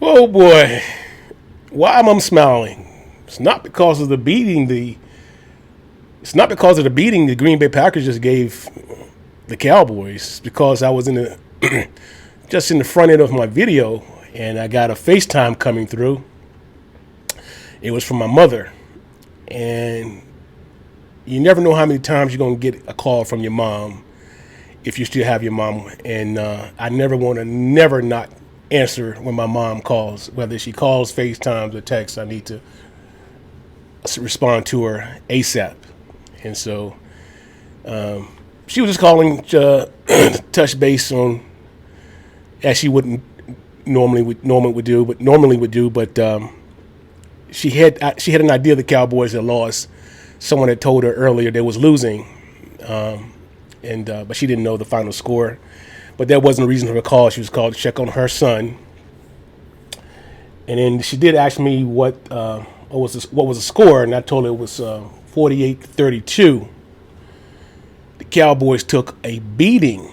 Oh boy, why am I smiling? It's not because of the beating. It's not because of the beating the Green Bay Packers just gave the Cowboys. It's because I was in the just in the front end of my video and I got a FaceTime coming through. It was from my mother, and you never know how many times you're gonna get a call from your mom if you still have your mom. And I never want to never not answer when my mom calls, whether she calls, FaceTimes, or texts. I need to respond to her ASAP. And so she was just calling to touch base on, as she wouldn't normally would do. But she had an idea the Cowboys had lost. Someone had told her earlier they was losing, but she didn't know the final score. But that wasn't a reason for her call. She was called to check on her son. And then she did ask me what was the score, and I told her it was 48-32. The Cowboys took a beating.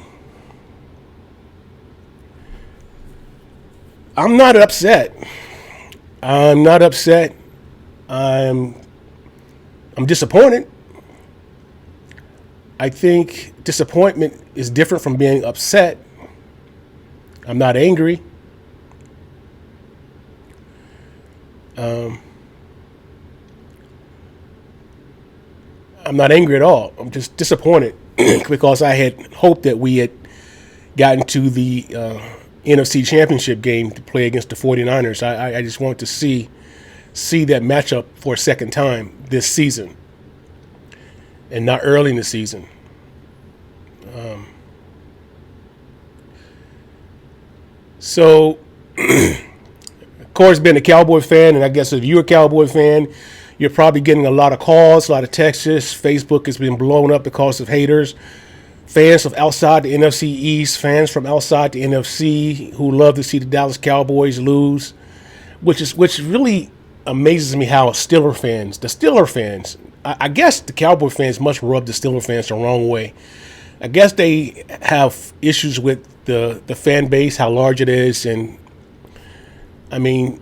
I'm not upset. I'm disappointed. I think disappointment is different from being upset. I'm not angry. I'm not angry at all. I'm just disappointed because I had hoped that we had gotten to the NFC Championship game to play against the 49ers. I just want to see that matchup for a second time this season and not early in the season. So, of course, being a Cowboy fan, and I guess if you're a Cowboy fan, you're probably getting a lot of calls, a lot of texts. Facebook has been blown up because of haters. Fans from outside the NFC East, fans from outside the NFC who love to see the Dallas Cowboys lose, which really amazes me how the Steeler fans, I guess the Cowboy fans must rub the Steeler fans the wrong way. I guess they have issues with the fan base, how large it is, and I mean,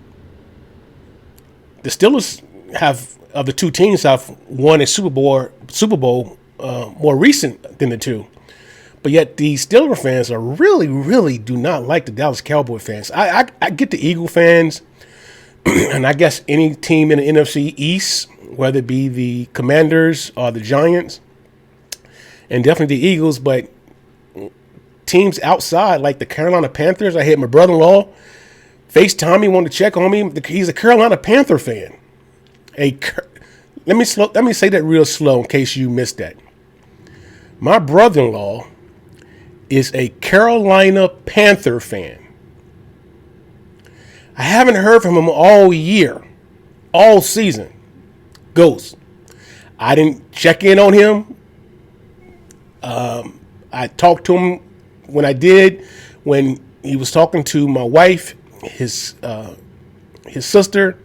the Steelers have, of the two teams, have won a Super Bowl more recent than the two. But yet the Steelers fans are really, really do not like the Dallas Cowboy fans. I get the Eagle fans, and I guess any team in the NFC East, whether it be the Commanders or the Giants, and definitely the Eagles, but teams outside like the Carolina Panthers. I had my brother-in-law FaceTime me, wanted to check on me. He's a Carolina Panther fan. Let me say that real slow in case you missed that. My brother-in-law is a Carolina Panther fan. I haven't heard from him all year, all season. Ghost. I didn't check in on him. I talked to him when I did, when he was talking to my wife, his sister,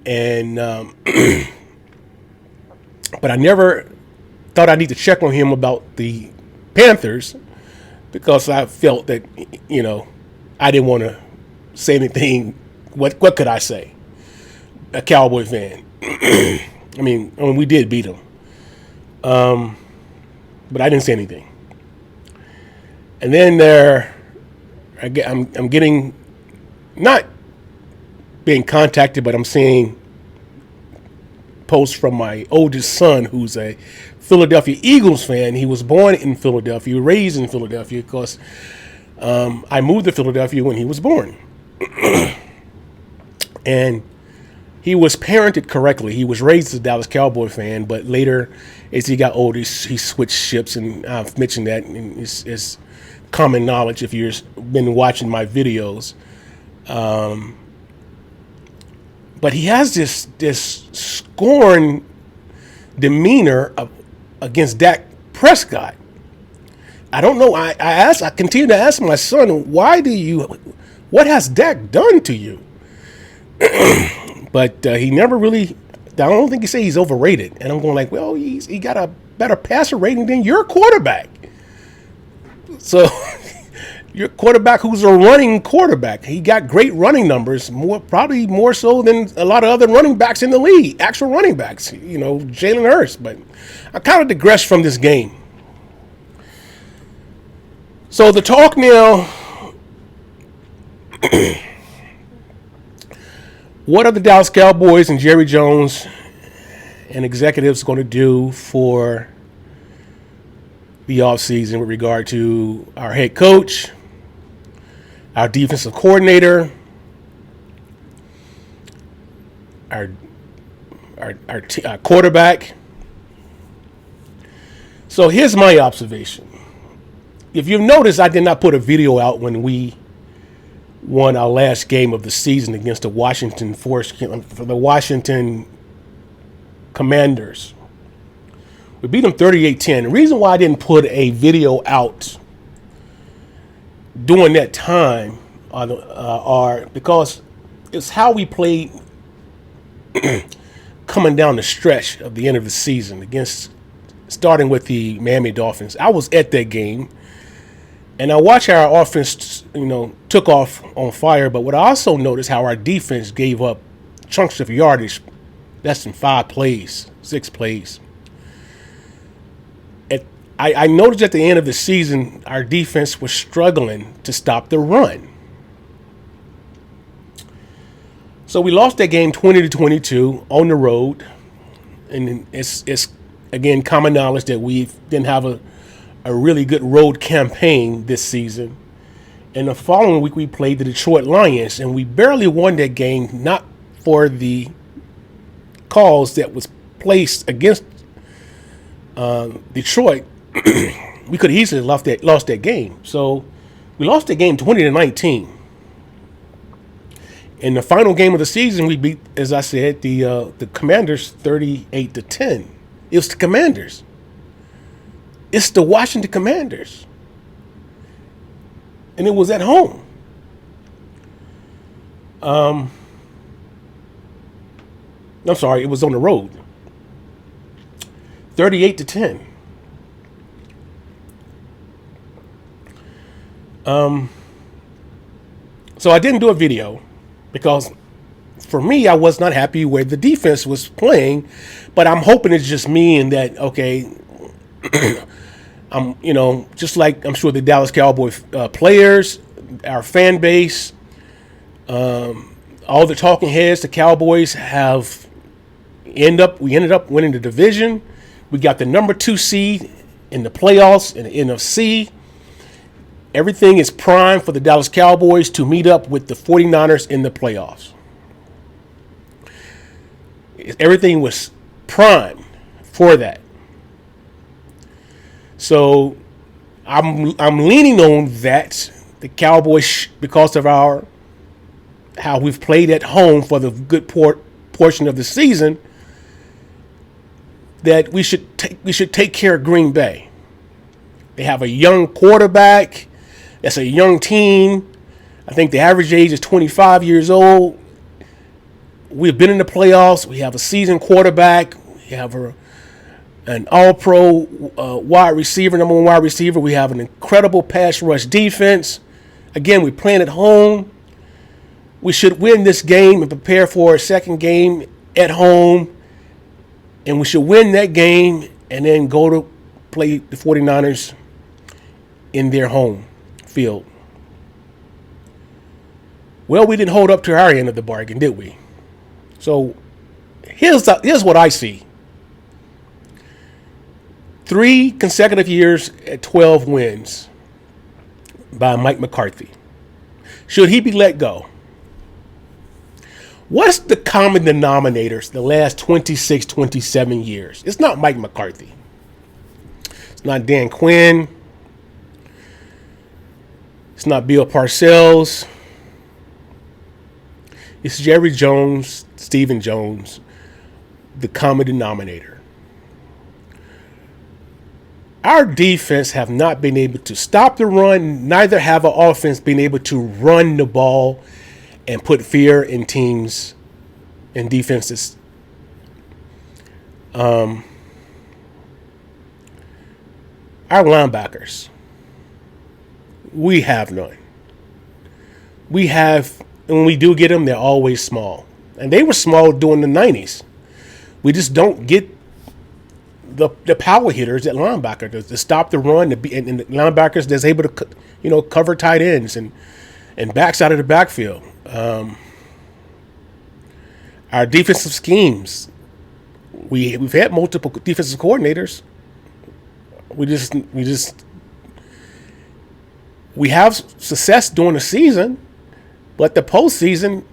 and but I never thought I need to check on him about the Panthers because I felt that I didn't want to say anything. What could I say? A Cowboy fan. I mean, we did beat them, but I didn't say anything. And then I'm getting, not being contacted, but I'm seeing posts from my oldest son, who's a Philadelphia Eagles fan. He was born in Philadelphia, raised in Philadelphia, because I moved to Philadelphia when he was born. And he was parented correctly. He was raised as a Dallas Cowboy fan, but later, as he got older, he switched ships, and I've mentioned that, and it's common knowledge if you've been watching my videos. But he has this scorn demeanor against Dak Prescott. I don't know. I continue to ask my son, what has Dak done to you? But he never really, I don't think he said he's overrated. And I'm going like, well, he got a better passer rating than your quarterback. So your quarterback who's a running quarterback. He got great running numbers, probably more so than a lot of other running backs in the league, actual running backs, Jalen Hurts. But I kind of digress from this game. So the talk now, what are the Dallas Cowboys and Jerry Jones and executives going to do for the offseason with regard to our head coach, our defensive coordinator, our quarterback? So here's my observation. If you've noticed, I did not put a video out when we won our last game of the season against the Washington Commanders. We beat them 38-10. The reason why I didn't put a video out during that time are because it's how we played coming down the stretch of the end of the season starting with the Miami Dolphins. I was at that game, and I watched how our offense, took off on fire. But what I also noticed how our defense gave up chunks of yardage, less than 6 plays. I noticed at the end of the season, our defense was struggling to stop the run. So we lost that game 20-22 on the road, and it's again common knowledge that we didn't have a really good road campaign this season. And the following week we played the Detroit Lions, and we barely won that game, not for the calls that was placed against Detroit. We could have easily lost that game. So we lost that game 20-19. In the final game of the season, we beat, as I said, the Commanders 38-10. It was the Commanders. It's the Washington Commanders. And it was at home. I'm sorry, it was on the road. 38-10. So I didn't do a video because for me, I was not happy where the defense was playing, but I'm hoping it's just me and that, okay, I'm, just like I'm sure the Dallas Cowboys players, our fan base, all the talking heads, the Cowboys we ended up winning the division. We got the number 2 seed in the playoffs in the NFC. Everything is primed for the Dallas Cowboys to meet up with the 49ers in the playoffs. Everything was primed for that. So I'm leaning on that. The Cowboys, because of how we've played at home for the good portion of the season, that we should take care of Green Bay. They have a young quarterback. That's a young team. I think the average age is 25 years old. We've been in the playoffs. We have a seasoned quarterback. We have an all-pro wide receiver, number 1 wide receiver. We have an incredible pass rush defense. Again, we're playing at home. We should win this game and prepare for a second game at home. And we should win that game and then go to play the 49ers in their home field. Well, we didn't hold up to our end of the bargain, did we? So here's what I see. 3 consecutive years at 12 wins by Mike McCarthy. Should he be let go? What's the common denominators the last 26, 27 years? It's not Mike McCarthy. It's not Dan Quinn. It's not Bill Parcells. It's Jerry Jones, Stephen Jones, the common denominator. Our defense have not been able to stop the run, neither have our offense been able to run the ball and put fear in teams and defenses. Our linebackers. We have none. We have, and when we do get them, they're always small. And they were small during the 90s. We just don't get the power hitters at linebacker to stop the run, and the linebackers that's able to cover tight ends and backs out of the backfield. Our defensive schemes, we've had multiple defensive coordinators. We have success during the season, but the postseason,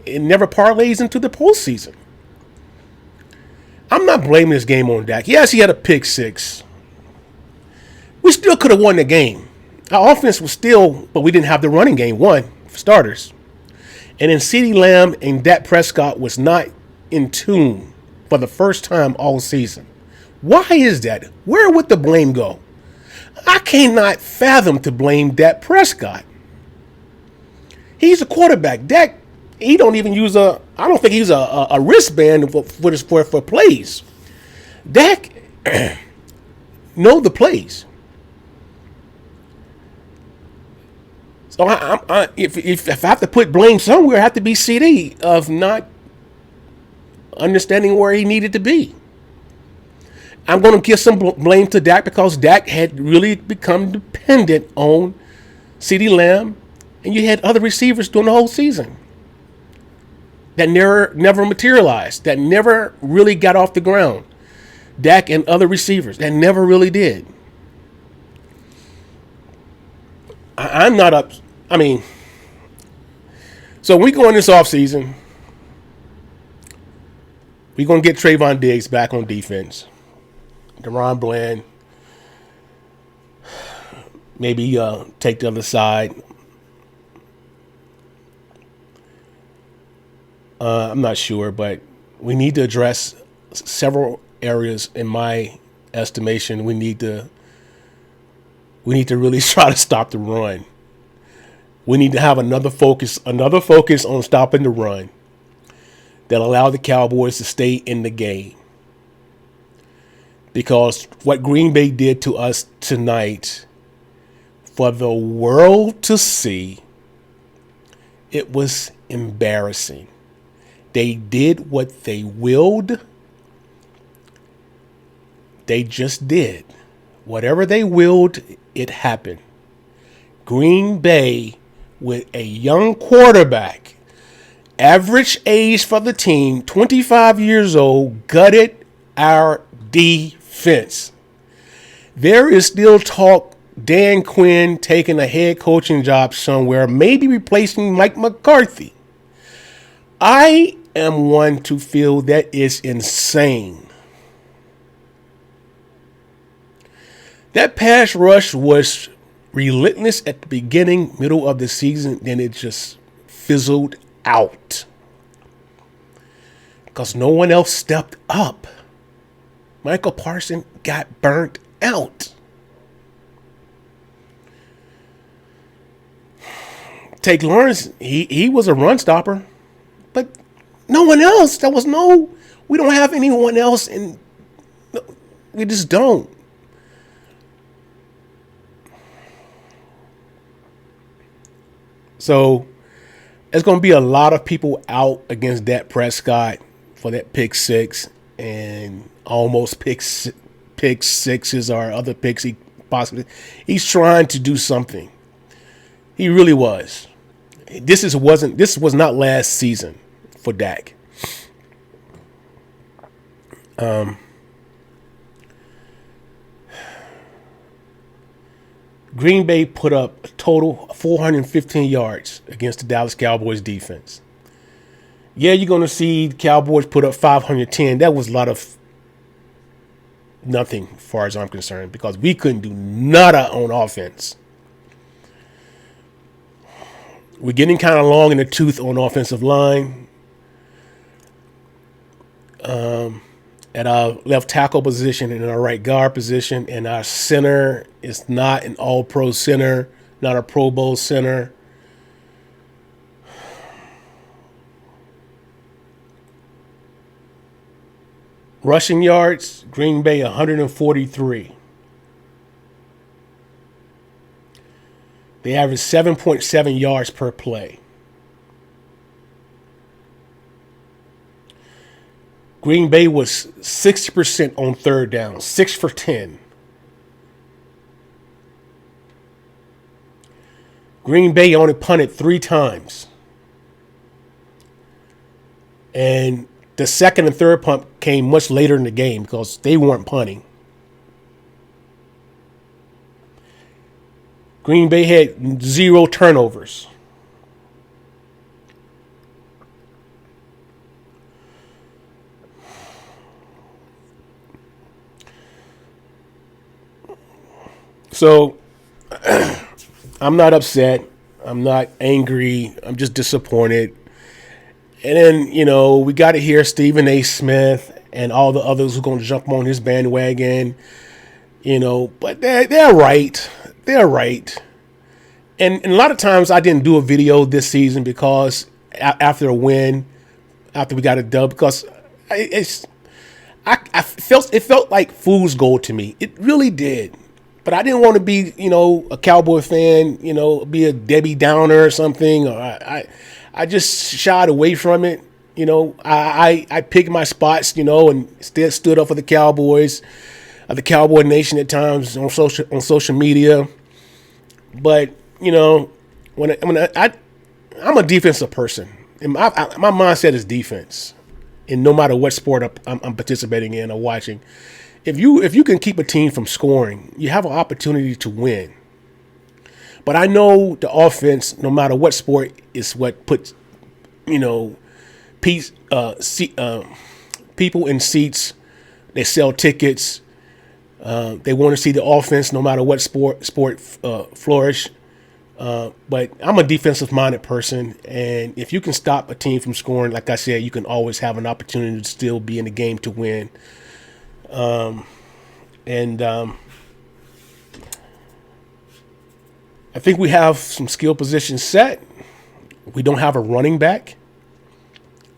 it never parlays into the postseason. I'm not blaming this game on Dak. Yes, he had a pick six. We still could have won the game. Our offense was still, but we didn't have the running game, one, for starters. And then CeeDee Lamb and Dak Prescott was not in tune for the first time all season. Why is that? Where would the blame go? I cannot fathom to blame Dak Prescott. He's a quarterback. Dak, he don't even use I don't think he uses a wristband for plays. Dak know the plays. So if I have to put blame somewhere, it have to be CD of not understanding where he needed to be. I'm going to give some blame to Dak because Dak had really become dependent on CeeDee Lamb, and you had other receivers during the whole season that never materialized, that never really got off the ground. Dak and other receivers that never really did. I'm not up. I mean, so we go in this offseason, we're going to get Trayvon Diggs back on defense. DeRon Bland, maybe take the other side. I'm not sure, but we need to address several areas. In my estimation, we need to really try to stop the run. We need to have another focus on stopping the run that allow the Cowboys to stay in the game. Because what Green Bay did to us tonight, for the world to see, it was embarrassing. They did what they willed. They just did. Whatever they willed, it happened. Green Bay, with a young quarterback, average age for the team, 25 years old, gutted our defense. There is still talk Dan Quinn taking a head coaching job somewhere, maybe replacing Mike McCarthy. I am one to feel that is insane. That pass rush was relentless at the beginning, middle of the season, then it just fizzled out. Because no one else stepped up. Michael Parsons got burnt out. Take Lawrence, he was a run stopper. But no one else. We don't have anyone else, and we just don't. So there's going to be a lot of people out against Dak Prescott for that pick six and almost pick sixes or other picks possibly. He's trying to do something. He really was. This was not last season for Dak. Green Bay put up a total 415 yards against the Dallas Cowboys defense. Yeah, you're going to see the Cowboys put up 510. That was a lot of nothing as far as I'm concerned because we couldn't do nada on offense. We're getting kind of long in the tooth on offensive line. At our left tackle position and our right guard position, and our center is not an all-pro center, not a Pro Bowl center. Rushing yards, Green Bay 143. They averaged 7.7 yards per play. Green Bay was 60% on third down, 6 for 10. Green Bay only punted 3 times. And the second and third punt came much later in the game because they weren't punting. Green Bay had 0 turnovers. So I'm not upset. I'm not angry. I'm just disappointed. And then, we got to hear Stephen A. Smith and all the others who are going to jump on his bandwagon. But they're right. They're right. And a lot of times I didn't do a video this season because after a win, after we got a dub, because I felt like fool's gold to me. It really did. But I didn't want to be, a Cowboy fan, be a Debbie Downer or something. Or I just shied away from it. I picked my spots, and stood up for the Cowboys, the Cowboy Nation at times on social media. But I'm a defensive person, and my mindset is defense, and no matter what sport I'm participating in or watching. If you can keep a team from scoring, you have an opportunity to win. But I know the offense, no matter what sport, is what puts, people in seats. They sell tickets. They want to see the offense, no matter what sport flourish. But I'm a defensive-minded person, and if you can stop a team from scoring, like I said, you can always have an opportunity to still be in the game to win. I think we have some skill positions set. We don't have a running back.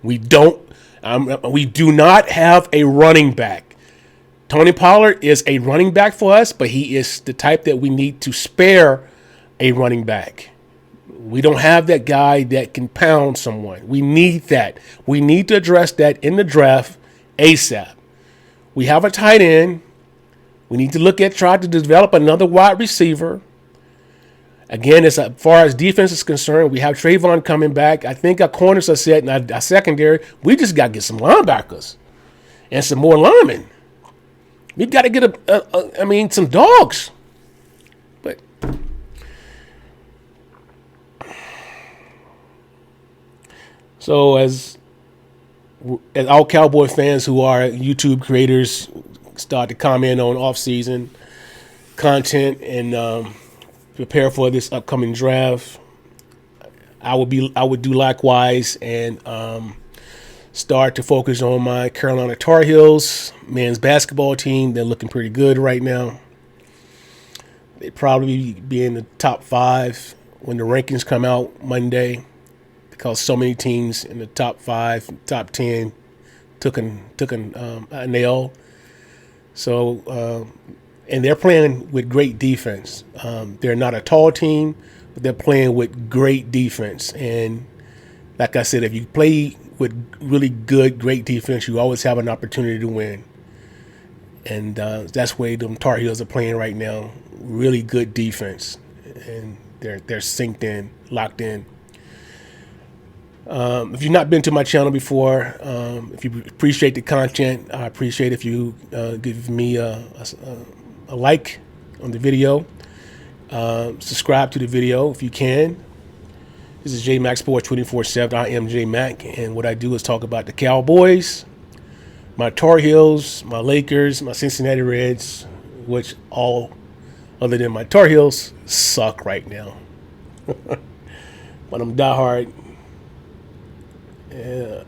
We do not have a running back. Tony Pollard is a running back for us, but he is the type that we need to spare a running back. We don't have that guy that can pound someone. We need that. We need to address that in the draft ASAP. We have a tight end. We need to try to develop another wide receiver. Again, as far as defense is concerned, we have Trayvon coming back. I think our corners are set, and our secondary, we just got to get some linebackers and some more linemen. We've got to get some dogs. But so as all Cowboy fans who are YouTube creators start to comment on off-season content and prepare for this upcoming draft, I would do likewise and start to focus on my Carolina Tar Heels men's basketball team. They're looking pretty good right now. They'd probably be in the top 5 when the rankings come out Monday, because so many teams in the top 5, top 10 took a nail. So, and they're playing with great defense. They're not a tall team, but they're playing with great defense. And like I said, if you play with really great defense, you always have an opportunity to win. And that's the way them Tar Heels are playing right now. Really good defense, and they're synced in, locked in. If you've not been to my channel before, if you appreciate the content, I appreciate if you give me a like on the video. Subscribe to the video if you can. This is J Mac Sports 24/7. I am J Mac, and what I do is talk about the Cowboys, my Tar Heels, my Lakers, my Cincinnati Reds, which all other than my Tar Heels suck right now. But I'm diehard.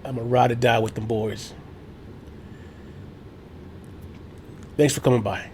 I'm a ride or die with them boys. Thanks for coming by.